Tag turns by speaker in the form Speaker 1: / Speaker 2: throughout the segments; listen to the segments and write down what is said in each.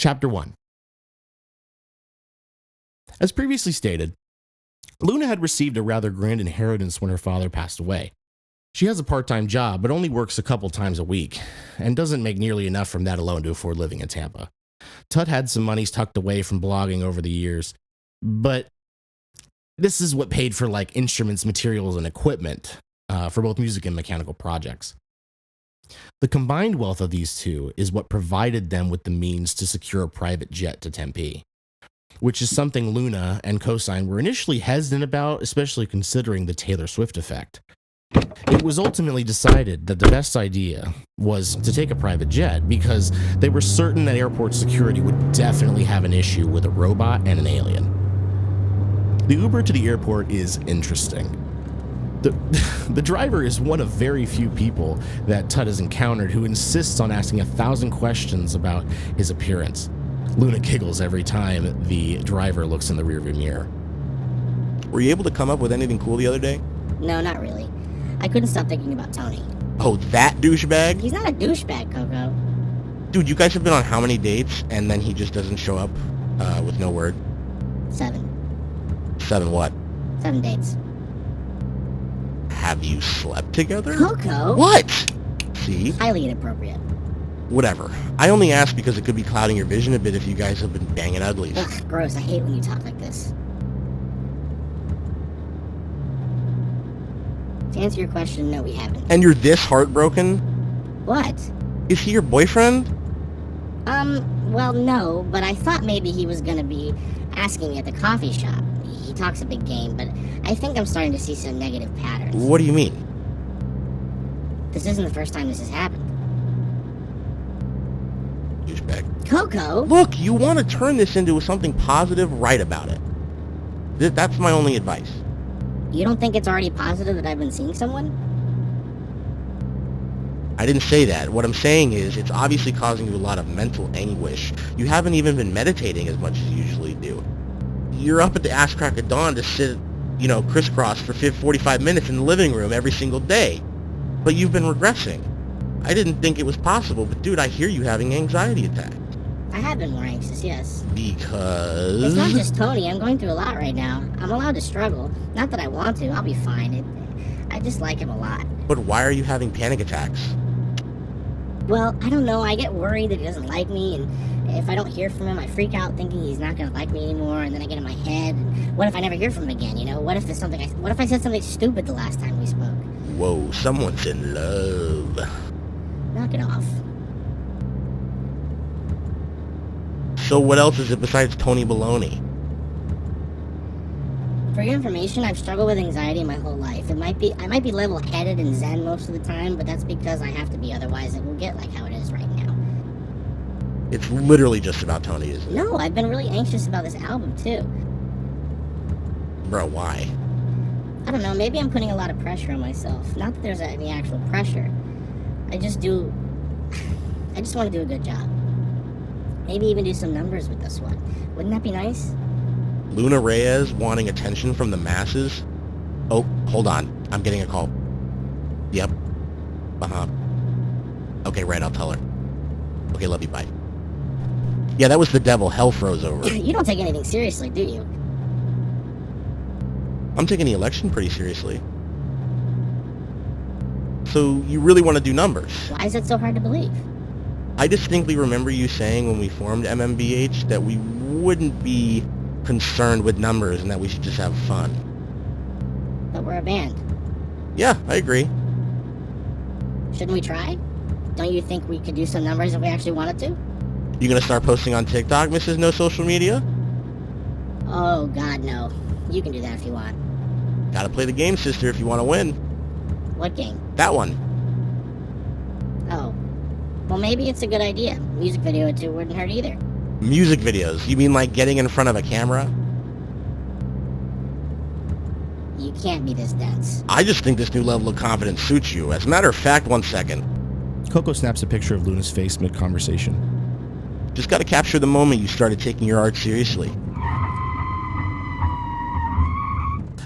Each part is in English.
Speaker 1: Chapter 1. As previously stated, Luna had received a rather grand inheritance when her father passed away. She has a part-time job, but only works a couple times a week, and doesn't make nearly enough from that alone to afford living in Tampa. Tut had some monies tucked away from blogging over the years, but this is what paid for like instruments, materials, and equipment for both music and mechanical projects. The combined wealth of these two is what provided them with the means to secure a private jet to Tempe, which is something Luna and Cosine were initially hesitant about, especially considering the Taylor Swift effect. It was ultimately decided that the best idea was to take a private jet because they were certain that airport security would definitely have an issue with a robot and an alien. The Uber to the airport is interesting. The driver is one of very few people that Tut has encountered who insists on asking 1,000 questions about his appearance. Luna giggles every time the driver looks in the rearview mirror.
Speaker 2: Were you able to come up with anything cool the other day?
Speaker 3: No, not really. I couldn't stop thinking about Tony.
Speaker 2: Oh, that douchebag?
Speaker 3: He's not a douchebag, Coco.
Speaker 2: Dude, you guys have been on how many dates, and then he just doesn't show up with no word?
Speaker 3: 7.
Speaker 2: 7 what?
Speaker 3: 7 dates.
Speaker 2: Have you slept together?
Speaker 3: Coco!
Speaker 2: What? See?
Speaker 3: Highly inappropriate.
Speaker 2: Whatever. I only asked because it could be clouding your vision a bit if you guys have been banging uglies.
Speaker 3: Ugh, gross. I hate when you talk like this. To answer your question, no, we haven't.
Speaker 2: And you're this heartbroken?
Speaker 3: What?
Speaker 2: Is he your boyfriend?
Speaker 3: Well, no, but I thought maybe he was gonna be asking me at the coffee shop. He talks a big game, but I think I'm starting to see some negative patterns.
Speaker 2: What do you mean?
Speaker 3: This isn't the first time this has happened.
Speaker 2: Douchebag.
Speaker 3: Coco!
Speaker 2: Look, you want to turn this into something positive, write about it. That's my only advice.
Speaker 3: You don't think it's already positive that I've been seeing someone?
Speaker 2: I didn't say that. What I'm saying is it's obviously causing you a lot of mental anguish. You haven't even been meditating as much as you usually do. You're up at the ass crack of dawn to sit, crisscross for 45 minutes in the living room every single day. But you've been regressing. I didn't think it was possible, but dude, I hear you having anxiety attacks.
Speaker 3: I have been more anxious, yes.
Speaker 2: Because...
Speaker 3: It's not just Tony. I'm going through a lot right now. I'm allowed to struggle. Not that I want to. I'll be fine. I just like him a lot.
Speaker 2: But why are you having panic attacks?
Speaker 3: Well, I don't know. I get worried that he doesn't like me, and if I don't hear from him, I freak out thinking he's not going to like me anymore, and then I get in my head, and what if I never hear from him again, What if I said something stupid the last time we spoke?
Speaker 2: Whoa, someone's in love.
Speaker 3: Knock it off.
Speaker 2: So what else is it besides Tony Baloney?
Speaker 3: For your information, I've struggled with anxiety my whole life. I might be level-headed and zen most of the time, but that's because I have to be, otherwise it will get like how it is right now.
Speaker 2: It's literally just about Tony, isn't it?
Speaker 3: No, I've been really anxious about this album, too.
Speaker 2: Bro, why?
Speaker 3: I don't know, maybe I'm putting a lot of pressure on myself. Not that there's any actual pressure. I just want to do a good job. Maybe even do some numbers with this one. Wouldn't that be nice?
Speaker 2: Luna Reyes wanting attention from the masses? Oh, hold on. I'm getting a call. Yep. Uh-huh. Okay, right, I'll tell her. Okay, love you, bye. Yeah, that was the devil. Hell froze over.
Speaker 3: You don't take anything seriously, do you?
Speaker 2: I'm taking the election pretty seriously. So, you really want to do numbers?
Speaker 3: Why is it so hard to believe?
Speaker 2: I distinctly remember you saying when we formed MMBH that we wouldn't be concerned with numbers and that we should just have fun.
Speaker 3: But we're a band.
Speaker 2: Yeah, I agree.
Speaker 3: Shouldn't we try? Don't you think we could do some numbers if we actually wanted to?
Speaker 2: You gonna start posting on TikTok, Mrs. No Social Media?
Speaker 3: Oh, God, no. You can do that if you want.
Speaker 2: Gotta play the game, sister, if you want to win.
Speaker 3: What game?
Speaker 2: That one.
Speaker 3: Oh. Well, maybe it's a good idea. Music video or two wouldn't hurt either.
Speaker 2: Music videos? You mean like getting in front of a camera?
Speaker 3: You can't be this dense.
Speaker 2: I just think this new level of confidence suits you. As a matter of fact, 1 second.
Speaker 1: Coco snaps a picture of Luna's face mid-conversation.
Speaker 2: Just gotta capture the moment you started taking your art seriously.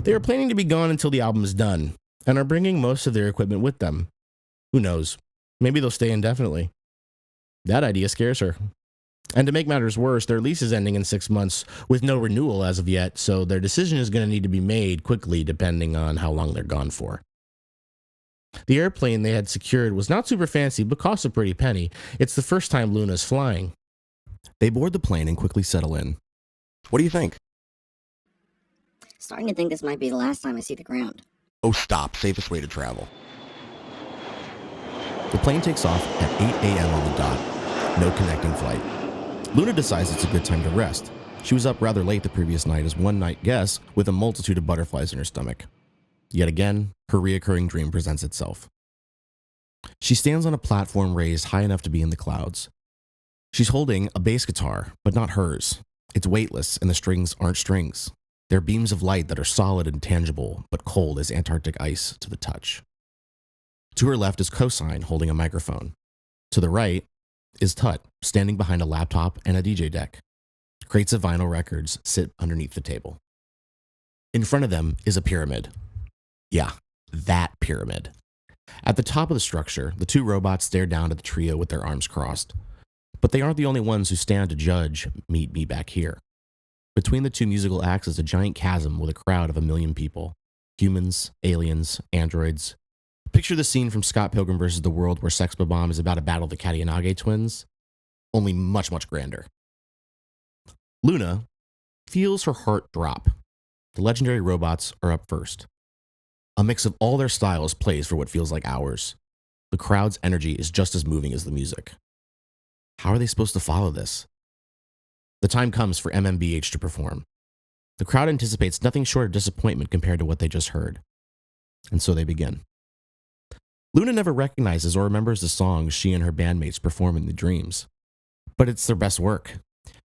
Speaker 1: They are planning to be gone until the album is done, and are bringing most of their equipment with them. Who knows? Maybe they'll stay indefinitely. That idea scares her. And to make matters worse, their lease is ending in 6 months with no renewal as of yet, so their decision is going to need to be made quickly depending on how long they're gone for. The airplane they had secured was not super fancy, but cost a pretty penny. It's the first time Luna's flying. They board the plane and quickly settle in.
Speaker 2: What do you think?
Speaker 3: Starting to think this might be the last time I see the ground.
Speaker 2: Oh, stop. Safest way to travel.
Speaker 1: The plane takes off at 8 a.m. on the dot. No connecting flight. Luna decides it's a good time to rest. She was up rather late the previous night as one night guest with a multitude of butterflies in her stomach. Yet again, her reoccurring dream presents itself. She stands on a platform raised high enough to be in the clouds. She's holding a bass guitar, but not hers. It's weightless and the strings aren't strings. They're beams of light that are solid and tangible, but cold as Antarctic ice to the touch. To her left is Cosine holding a microphone. To the right is Tut, standing behind a laptop and a DJ deck. Crates of vinyl records sit underneath the table. In front of them is a pyramid. Yeah, that pyramid. At the top of the structure, the two robots stare down at the trio with their arms crossed. But they aren't the only ones who stand to judge Meet Me Back Here. Between the two musical acts is a giant chasm with a crowd of 1 million people. Humans, aliens, androids. Picture the scene from Scott Pilgrim vs. the World where Sex Bomb is about to battle the Katayanage twins, only much, much grander. Luna feels her heart drop. The legendary robots are up first. A mix of all their styles plays for what feels like hours. The crowd's energy is just as moving as the music. How are they supposed to follow this? The time comes for MMBH to perform. The crowd anticipates nothing short of disappointment compared to what they just heard. And so they begin. Luna never recognizes or remembers the songs she and her bandmates perform in the dreams. But it's their best work.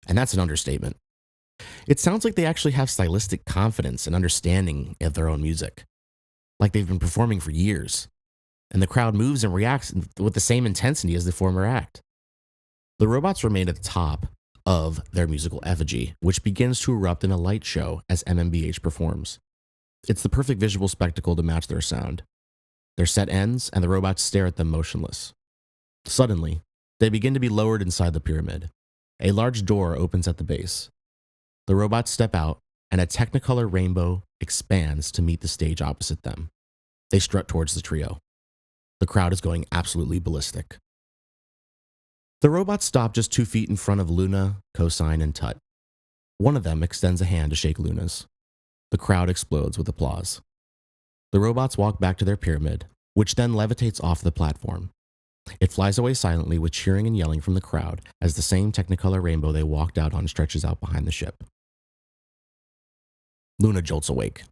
Speaker 1: And that's an understatement. It sounds like they actually have stylistic confidence and understanding of their own music. Like they've been performing for years. And the crowd moves and reacts with the same intensity as the former act. The robots remain at the top of their musical effigy, which begins to erupt in a light show as MMBH performs. It's the perfect visual spectacle to match their sound. Their set ends, and the robots stare at them motionless. Suddenly, they begin to be lowered inside the pyramid. A large door opens at the base. The robots step out, and a Technicolor rainbow expands to meet the stage opposite them. They strut towards the trio. The crowd is going absolutely ballistic. The robots stop just 2 feet in front of Luna, Cosine, and Tut. One of them extends a hand to shake Luna's. The crowd explodes with applause. The robots walk back to their pyramid, which then levitates off the platform. It flies away silently with cheering and yelling from the crowd as the same Technicolor rainbow they walked out on stretches out behind the ship. Luna jolts awake.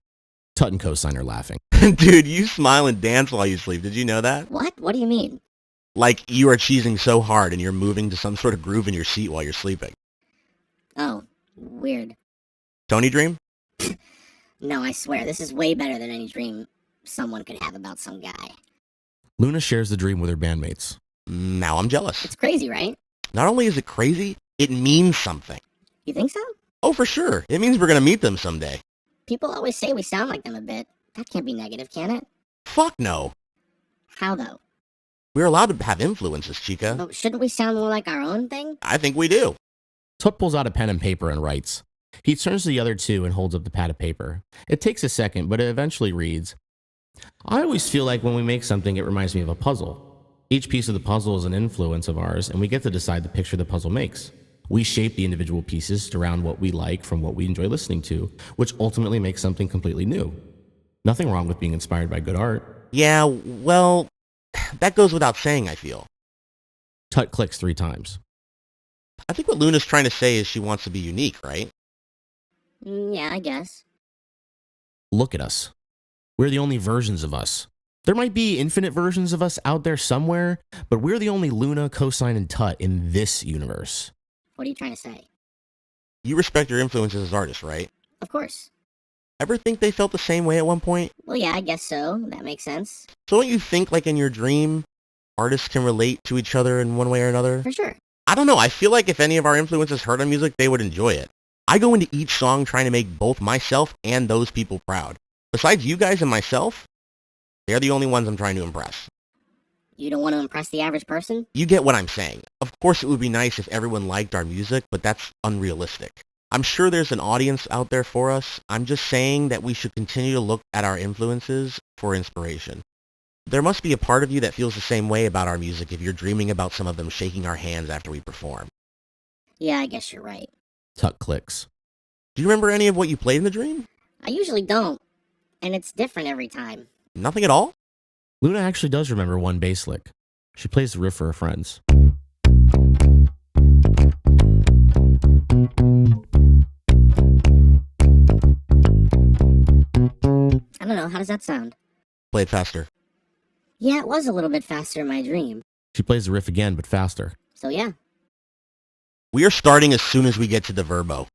Speaker 1: Tut and Cosine are laughing.
Speaker 2: Dude, you smile and dance while you sleep. Did you know that?
Speaker 3: What? What do you mean?
Speaker 2: Like you are cheesing so hard and you're moving to some sort of groove in your seat while you're sleeping.
Speaker 3: Oh, weird.
Speaker 2: Tony dream?
Speaker 3: No, I swear, this is way better than any dream someone could have about some guy.
Speaker 1: Luna shares the dream with her bandmates.
Speaker 2: Now I'm jealous.
Speaker 3: It's crazy, right?
Speaker 2: Not only is it crazy, it means something.
Speaker 3: You think so?
Speaker 2: Oh, for sure. It means we're going to meet them someday.
Speaker 3: People always say we sound like them a bit. That can't be negative, can it?
Speaker 2: Fuck no.
Speaker 3: How, though?
Speaker 2: We're allowed to have influences, Chica.
Speaker 3: But shouldn't we sound more like our own thing?
Speaker 2: I think we do.
Speaker 1: Tut pulls out a pen and paper and writes. He turns to the other two and holds up the pad of paper. It takes a second, but it eventually reads, I always feel like when we make something, it reminds me of a puzzle. Each piece of the puzzle is an influence of ours, and we get to decide the picture the puzzle makes. We shape the individual pieces around what we like from what we enjoy listening to, which ultimately makes something completely new. Nothing wrong with being inspired by good art.
Speaker 2: Yeah, well, that goes without saying, I feel.
Speaker 1: Tut clicks 3 times.
Speaker 2: I think what Luna's trying to say is she wants to be unique, right?
Speaker 3: Yeah, I guess.
Speaker 1: Look at us. We're the only versions of us. There might be infinite versions of us out there somewhere, but we're the only Luna, Cosine, and Tut in this universe.
Speaker 3: What are you trying to say?
Speaker 2: You respect your influences as artists, right?
Speaker 3: Of course.
Speaker 2: Ever think they felt the same way at one point?
Speaker 3: Well, yeah, I guess so. That makes sense.
Speaker 2: So don't you think, like in your dream, artists can relate to each other in one way or another?
Speaker 3: For sure.
Speaker 2: I don't know. I feel like if any of our influences heard our music, they would enjoy it. I go into each song trying to make both myself and those people proud. Besides you guys and myself, they're the only ones I'm trying to impress.
Speaker 3: You don't want to impress the average person?
Speaker 2: You get what I'm saying. Of course it would be nice if everyone liked our music, but that's unrealistic. I'm sure there's an audience out there for us. I'm just saying that we should continue to look at our influences for inspiration. There must be a part of you that feels the same way about our music if you're dreaming about some of them shaking our hands after we perform.
Speaker 3: Yeah, I guess you're right.
Speaker 1: Tuck clicks.
Speaker 2: Do you remember any of what you played in the dream?
Speaker 3: I usually don't, and it's different every time.
Speaker 2: Nothing at all?
Speaker 1: Luna actually does remember one bass lick. She plays the riff for her friends.
Speaker 3: I don't know, how does that sound?
Speaker 2: Play it faster.
Speaker 3: Yeah, it was a little bit faster in my dream.
Speaker 1: She plays the riff again, but faster.
Speaker 3: So yeah.
Speaker 2: We are starting as soon as we get to the verbo.